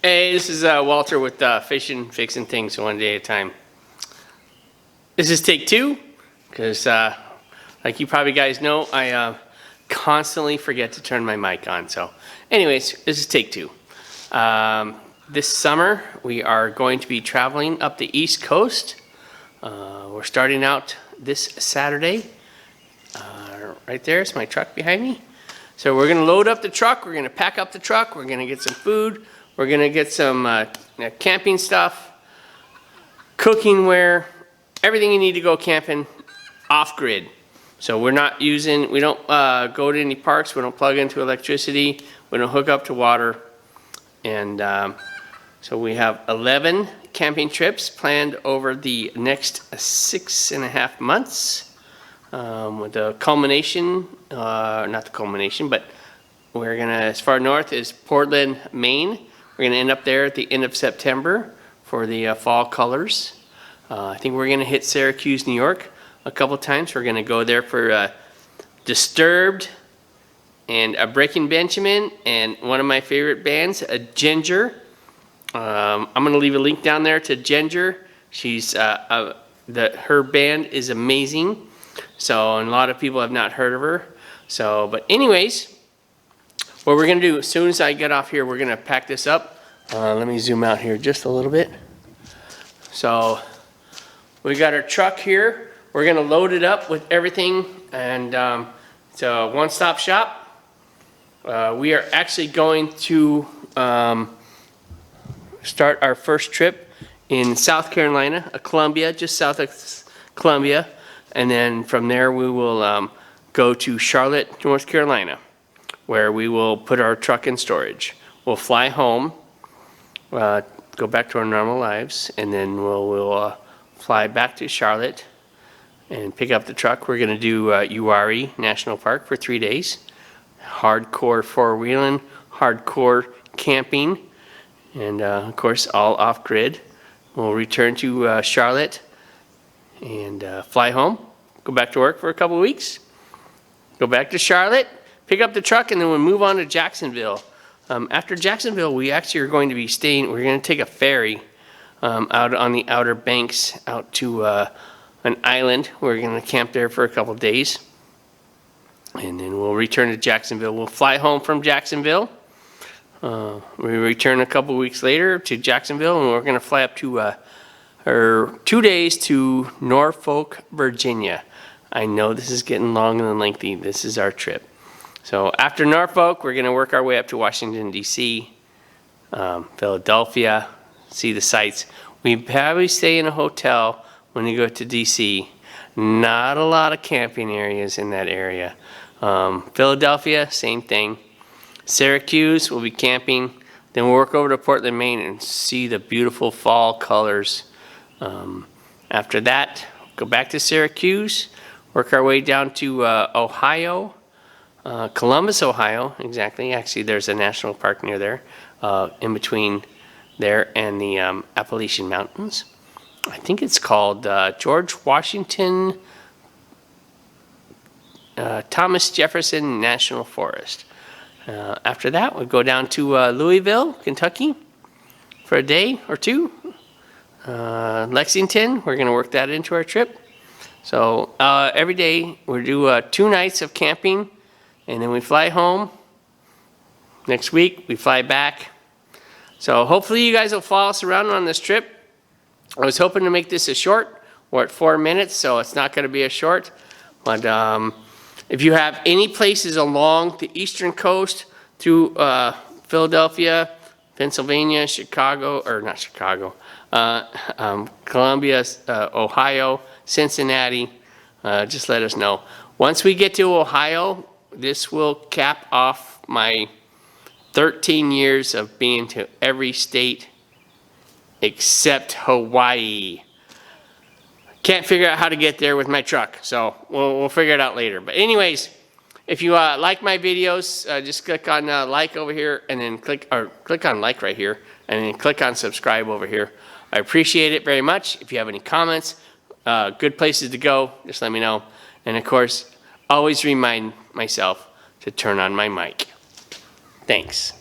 Hey, this is Walter with Fishing, Fixing Things One Day at a Time. This is take two, because like you probably guys know, I constantly forget to turn my mic on. So anyways, this is take two. This summer, we are going to be traveling up the East Coast. We're starting out this Saturday. Right there is my truck behind me. So we're going to load up the truck, we're going to pack up the truck, we're going to get some food, we're going to get some camping stuff, cooking wear, everything you need to go camping off-grid. So we don't go to any parks, we don't plug into electricity, we don't hook up to water. And so we have 11 camping trips planned over the next 6.5 months. With the culmination, not the culmination, but we're gonna, as far north as Portland, Maine. We're gonna end up there at the end of September for the fall colors. I think we're gonna hit Syracuse, New York a couple times. We're gonna go there for Disturbed and a Breaking Benjamin and one of my favorite bands, a Ginger. I'm gonna leave a link down there to Ginger. She's her band is amazing. So, and a lot of people have not heard of her. So, but anyways, what we're gonna do as soon as I get off here, we're gonna pack this up. Let me zoom out here just a little bit. So, we got our truck here. We're gonna load it up with everything, and it's a one-stop shop. We are actually going to start our first trip in South Carolina, Columbia, just south of Columbia. And then from there we will go to Charlotte, North Carolina, where we will put our truck in storage. We'll fly home, go back to our normal lives, and then we'll fly back to Charlotte and pick up the truck. We're gonna do Uwharrie National Park for 3 days. Hardcore four-wheeling, hardcore camping, and of course all off-grid. We'll return to Charlotte and fly home, go back to work for a couple of weeks, go back to Charlotte, pick up the truck, and then we'll move on to Jacksonville. After Jacksonville, we actually are going to be staying, we're going to take a ferry out on the Outer Banks out to an island. We're going to camp there for a couple of days, and then we'll return to Jacksonville. We'll fly home from Jacksonville. We return a couple of weeks later to Jacksonville, and we're going to fly up to 2 days to Norfolk, Virginia. I know this is getting long and lengthy. This is our trip. So after Norfolk, we're going to work our way up to Washington, D.C., Philadelphia, see the sights. We probably stay in a hotel when we go to D.C. Not a lot of camping areas in that area. Philadelphia, same thing. Syracuse, we'll be camping. Then we'll work over to Portland, Maine, and see the beautiful fall colors. After that, go back to Syracuse, work our way down to Ohio, Columbus, Ohio, exactly. Actually, there's a national park near there, in between there and the Appalachian Mountains. I think it's called George Washington Thomas Jefferson National Forest. After that, we'll go down to Louisville, Kentucky for a day or two. Lexington, we're going to work that into our trip. So every day we'll do 2 nights of camping, and then we fly home. Next week we fly back. So hopefully you guys will follow us around on this trip. I was hoping to make this a short. We're at 4 minutes, so it's not going to be a short. But if you have any places along the eastern coast through Philadelphia, Pennsylvania, Chicago, or not Chicago, Columbia, Ohio, Cincinnati, just let us know. Once we get to Ohio, this will cap off my 13 years of being to every state except Hawaii. Can't figure out how to get there with my truck, so we'll figure it out later. But anyways, if you like my videos, just click on like over here, and then click on like right here, and then click on subscribe over here. I appreciate it very much. If you have any comments, good places to go, just let me know. And of course, always remind myself to turn on my mic. Thanks.